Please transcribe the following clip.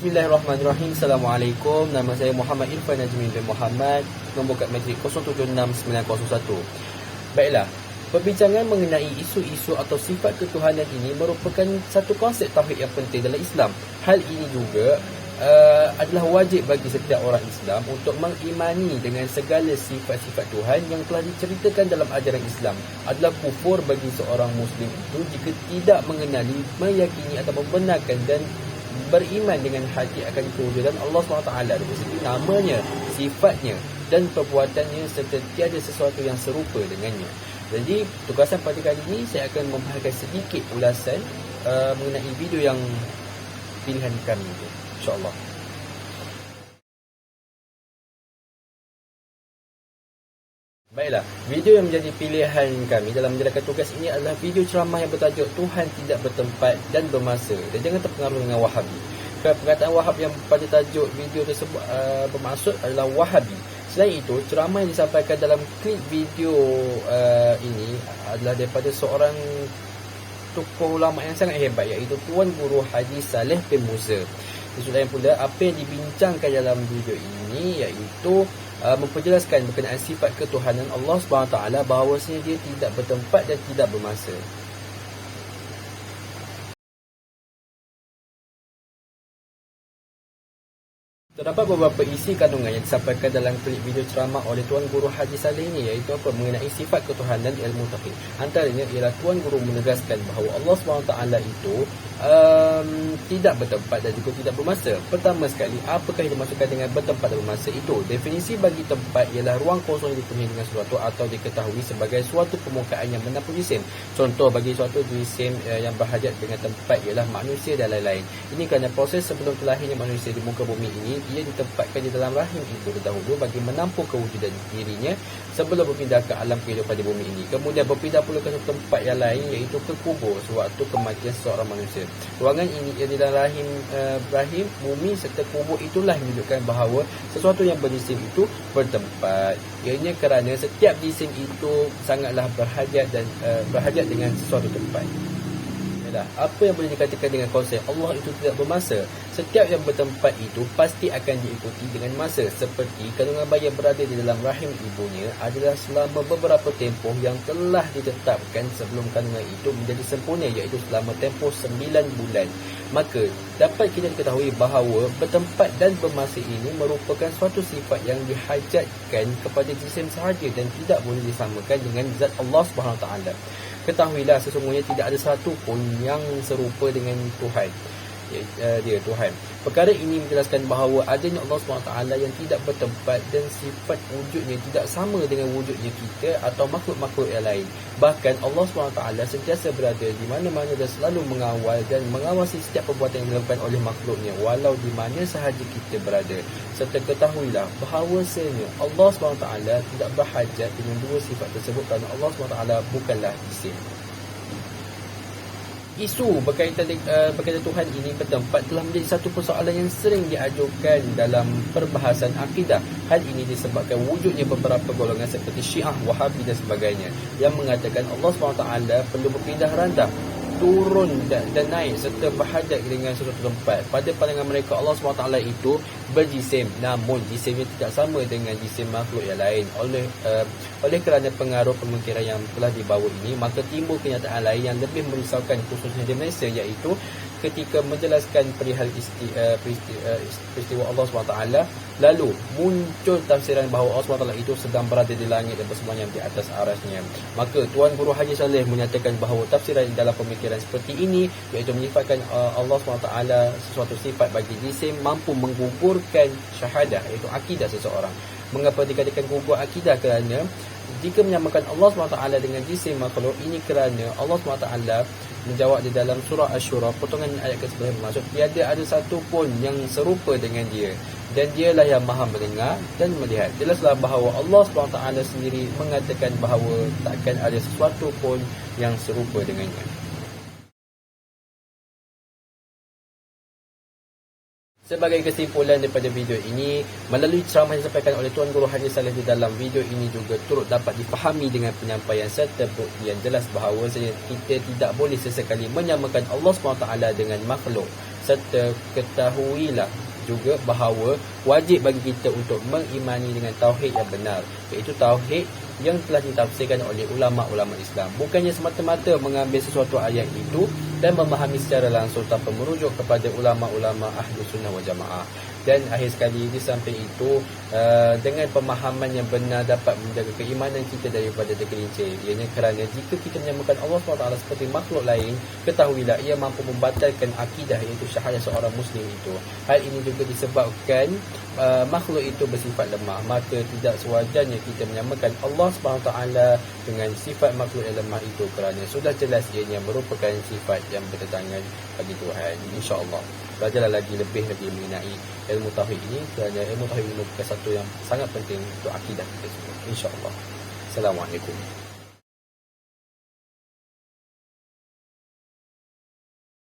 Bismillahirrahmanirrahim. Assalamualaikum. Nama saya Muhammad Irfan Najmi bin Muhammad, nombor kad matrik 076901. Baiklah, perbincangan mengenai isu-isu atau sifat ketuhanan ini merupakan satu konsep tauhid yang penting dalam Islam. Hal ini juga adalah wajib bagi setiap orang Islam untuk mengimani dengan segala sifat-sifat Tuhan yang telah diceritakan dalam ajaran Islam. Adalah kufur bagi seorang Muslim itu jika tidak mengenali, meyakini atau membenarkan dan beriman dengan hati akan kewujudan Allah SWT dari segi namanya, sifatnya dan perbuatannya serta tiada sesuatu yang serupa dengannya. Jadi tugasan pada kali ini saya akan membahaskan sedikit ulasan mengenai video yang pilihan kami itu, insyaAllah. Baiklah, video yang menjadi pilihan kami dalam menjalankan tugas ini adalah video ceramah yang bertajuk Tuhan Tidak Bertempat dan Bermasa, dan jangan terpengaruh dengan Wahabi. Perkataan Wahab yang pada tajuk video tersebut bermaksud adalah Wahabi. Selain itu, ceramah yang disampaikan dalam klip video ini adalah daripada seorang tokoh ulama yang sangat hebat, iaitu Tuan Guru Haji Saleh bin Musa. Selain pula, apa yang dibincangkan dalam video ini iaitu memperjelaskan berkenaan sifat ketuhanan Allah SWT, bahawasanya dia tidak bertempat dan tidak bermasa. Terdapat beberapa isi kandungan yang disampaikan dalam klip video ceramah oleh Tuan Guru Haji Saleh ini, iaitu apa? Mengenai sifat ketuhanan ilmu tauhid. Antaranya ialah Tuan Guru menegaskan bahawa Allah SWT itu tidak bertempat dan juga tidak bermasa. Pertama sekali, apakah yang dimaksudkan dengan bertempat dan bermasa itu? Definisi bagi tempat ialah ruang kosong yang dipenuhi dengan sesuatu atau diketahui sebagai suatu permukaan yang menampung jisim. Contoh bagi suatu jisim yang berhajat dengan tempat ialah manusia dan lain-lain. Ini kerana proses sebelum terlahirnya manusia di muka bumi ini, ia ditempatkan di dalam rahim ibu terdahulu bagi menampung kewujudan dirinya sebelum berpindah ke alam kehidupan di bumi ini. Kemudian berpindah pula ke tempat yang lain, iaitu ke kubur sewaktu kematian seseorang manusia. Ruangan ini yang di dalam rahim bumi serta kubur itulah menunjukkan bahawa sesuatu yang berjisim itu bertempat. Ianya kerana setiap jisim itu sangatlah berhajat dan berhajat dengan sesuatu tempat. Apa yang boleh dikatakan dengan konsep Allah itu tidak bermasa? Setiap yang bertempat itu pasti akan diikuti dengan masa. Seperti kandungan bayi yang berada di dalam rahim ibunya adalah selama beberapa tempoh yang telah ditetapkan sebelum kandungan itu menjadi sempurna, iaitu selama tempoh 9 bulan. Maka dapat kita ketahui bahawa bertempat dan bermasa ini merupakan suatu sifat yang dihajatkan kepada jisim sahaja dan tidak boleh disamakan dengan zat Allah SWT. Ketahuilah sesungguhnya tidak ada satu pun yang serupa dengan Tuhan. Dia Tuhan. Perkara ini menjelaskan bahawa adanya Allah SWT yang tidak bertempat dan sifat wujudnya tidak sama dengan wujudnya kita atau makhluk-makhluk yang lain. Bahkan Allah SWT sentiasa berada di mana-mana dan selalu mengawal dan mengawasi setiap perbuatan yang dilakukan oleh makhluknya, walau di mana sahaja kita berada. Serta ketahuilah bahawasanya Allah SWT tidak berhajat dengan dua sifat tersebut kerana Allah SWT bukanlah jisim. Isu berkaitan Tuhan ini bertempat telah menjadi satu persoalan yang sering diajukan dalam perbahasan akidah. Hal ini disebabkan wujudnya beberapa golongan seperti Syiah, Wahabi dan sebagainya yang mengatakan Allah SWT perlu berpindah rantah, turun dan naik serta berhajat dengan sesuatu tempat. Pada pandangan mereka, Allah SWT itu berjisim, namun jisimnya tidak sama dengan jisim makhluk yang lain. Oleh kerana pengaruh pemikiran yang telah dibawa ini, maka timbul kenyataan lain yang lebih merisaukan khususnya di Malaysia, iaitu ketika menjelaskan perihal peristiwa Allah SWT, lalu muncul tafsiran bahawa Allah SWT itu sedang berada di langit dan bersemayam di atas arasnya. Maka Tuan Guru Haji Saleh menyatakan bahawa tafsiran dalam pemikiran seperti ini, iaitu menyifatkan Allah SWT sesuatu sifat bagi jisim, mampu menggugurkan syahadah, iaitu akidah seseorang. Mengapa dikatakan gugur akidah? Kerana jika menyamakan Allah SWT dengan jisim makhluk, ini kerana Allah SWT menjawab di dalam surah Asy-Syura potongan ayat ke-9 bermaksud tiada ada satu pun yang serupa dengan dia, dan dialah yang maha mendengar dan melihat. Jelaslah bahawa Allah SWT sendiri mengatakan bahawa takkan ada sesuatu pun yang serupa dengannya. Sebagai kesimpulan daripada video ini, melalui ceramah yang disampaikan oleh Tuan Guru Haji Saleh di dalam video ini juga turut dapat difahami dengan penyampaian serta bukti yang jelas bahawa kita tidak boleh sesekali menyamakan Allah SWT dengan makhluk, serta ketahuilah juga bahawa wajib bagi kita untuk mengimani dengan tauhid yang benar, iaitu tauhid yang telah ditafsirkan oleh ulama-ulama Islam. Bukannya semata-mata mengambil sesuatu ayat itu dan memahami secara langsung tanpa merujuk kepada ulama-ulama ahli sunnah wal jamaah. Dan akhir sekali, di samping itu, dengan pemahaman yang benar dapat menjaga keimanan kita daripada tergelincir. Ianya kerana jika kita menyamakan Allah SWT seperti makhluk lain, ketahuilah ia mampu membatalkan akidah, iaitu syahadat seorang Muslim itu. Hal ini juga disebabkan makhluk itu bersifat lemah. Maka tidak sewajarnya kita menyamakan Allah SWT dengan sifat makhluk yang lemah itu, kerana sudah jelas ianya merupakan sifat yang bertentangan bagi Tuhan. InsyaAllah belajarlah lagi lebih mengenai ilmu tauhid ini, kerana ilmu tauhid ini merupakan satu yang sangat penting untuk akidah kita semua. InsyaAllah. Assalamualaikum.